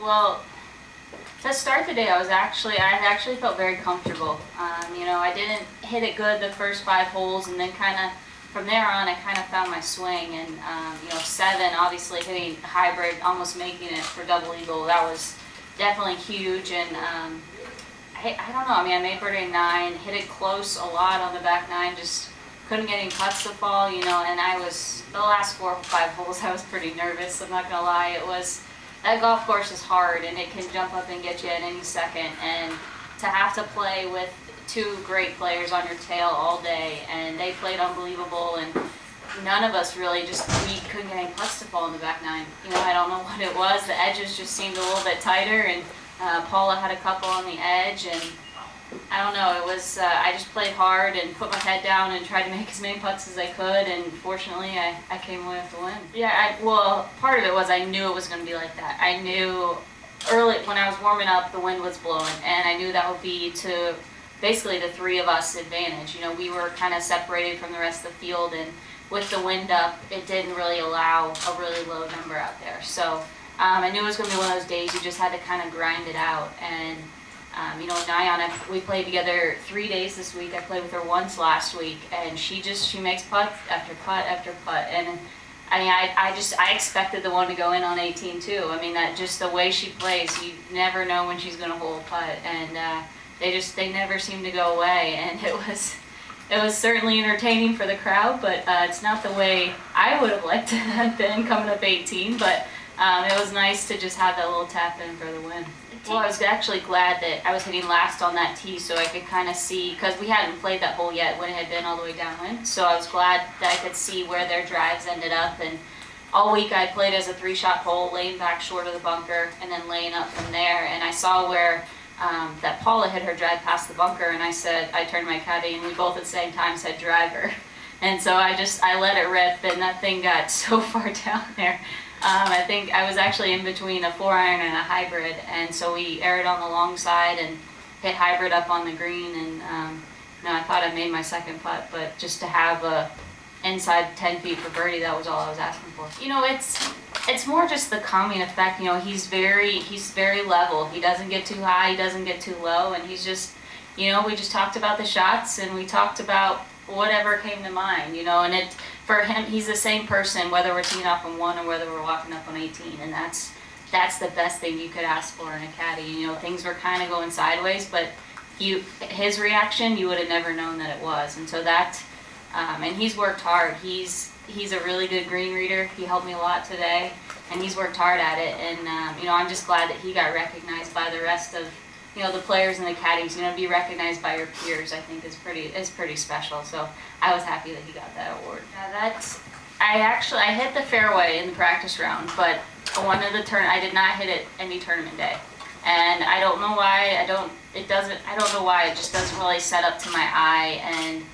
Well, to start the day, I actually felt very comfortable. I didn't hit it good the first 5 holes, and then kind of from there on, I kind of found my swing. And 7, obviously hitting hybrid, almost making it for double eagle, that was definitely huge. And I don't know. I mean, I made birdie 9, hit it close a lot on the back 9, just couldn't get any putts to fall. And I was the last 4 or 5 holes, I was pretty nervous. I'm not gonna lie. That golf course is hard, and it can jump up and get you at any second. And to have to play with 2 great players on your tail all day, and they played unbelievable, and none of us really we couldn't get any putts to fall in the back 9. I don't know what it was. The edges just seemed a little bit tighter, and Paula had a couple on the edge, and I don't know. It was I just played hard and put my head down and tried to make as many putts as I could, and fortunately I came away with the win. Yeah, well, part of it was I knew it was going to be like that. I knew early when I was warming up, the wind was blowing, and I knew that would be to basically the 3 of us advantage. We were kind of separated from the rest of the field, and with the wind up, it didn't really allow a really low number out there. So I knew it was going to be one of those days you just had to kind of grind it out. And Nyan, we played together 3 days this week. I played with her once last week, and she makes putt after putt after putt. And I expected the one to go in on 18 too. I mean, that just the way she plays, you never know when she's going to hole a putt, and they never seem to go away. And it was certainly entertaining for the crowd, but it's not the way I would have liked to have been coming up 18. But it was nice to just have that little tap in for the win. Well, I was actually glad that I was hitting last on that tee, so I could kind of see, because we hadn't played that hole yet when it had been all the way downwind. So I was glad that I could see where their drives ended up. And all week I played as a 3-shot hole, laying back short of the bunker, and then laying up from there. And I saw where that Paula hit her drive past the bunker, and I turned to my caddy, and we both at the same time said driver. And so I let it rip, and that thing got so far down there. I think I was actually in between a 4-iron and a hybrid, and so we aired on the long side and hit hybrid up on the green. And I thought I made my second putt, but just to have a inside 10 feet for birdie, that was all I was asking for. It's more just the calming effect. He's very level. He doesn't get too high, he doesn't get too low, and he's just, we just talked about the shots, and we talked about whatever came to mind, and for him, he's the same person whether we're teeing off on 1 or whether we're walking up on 18, and that's the best thing you could ask for in a caddy. Things were kind of going sideways, but his reaction, you would have never known that it was. And so and he's worked hard. He's a really good green reader. He helped me a lot today, and he's worked hard at it. And I'm just glad that he got recognized by the rest of the players and the caddies. To be recognized by your peers, I think is pretty special. So I was happy that he got that award. I hit the fairway in the practice round, but I did not hit it any tournament day, and I don't know why. I don't know why it just doesn't really set up to my eye. And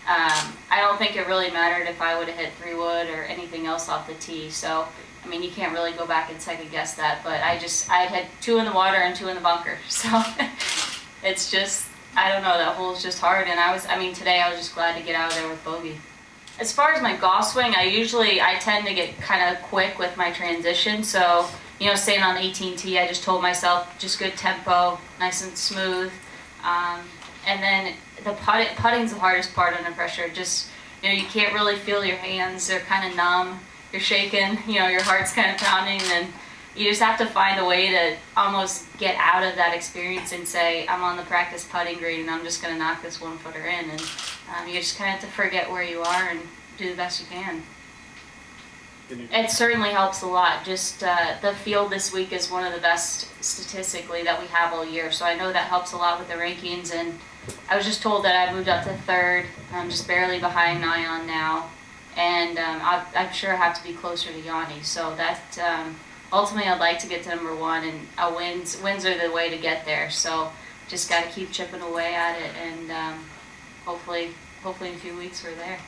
I don't think it really mattered if I would have hit 3-wood or anything else off the tee. So you can't really go back and second guess that, but I had 2 in the water and 2 in the bunker. So it's just, I don't know, that hole's just hard. And today I was just glad to get out of there with bogey. As far as my golf swing, I tend to get kind of quick with my transition. So, staying on 18 tee, I just told myself just good tempo, nice and smooth. And then the putting's the hardest part under pressure. Just, you can't really feel your hands. They're kind of numb. You're shaking, your heart's kind of pounding, and you just have to find a way to almost get out of that experience and say, I'm on the practice putting green and I'm just going to knock this 1-footer in. And you just kind of have to forget where you are and do the best you can. It certainly helps a lot. Just the field this week is one of the best statistically that we have all year, so I know that helps a lot with the rankings. And I was just told that I moved up to 3rd. I'm just barely behind Nyan now. And I'm sure I have to be closer to Yanni. So that ultimately I'd like to get to number 1, and wins are the way to get there. So just got to keep chipping away at it, and hopefully in a few weeks we're there.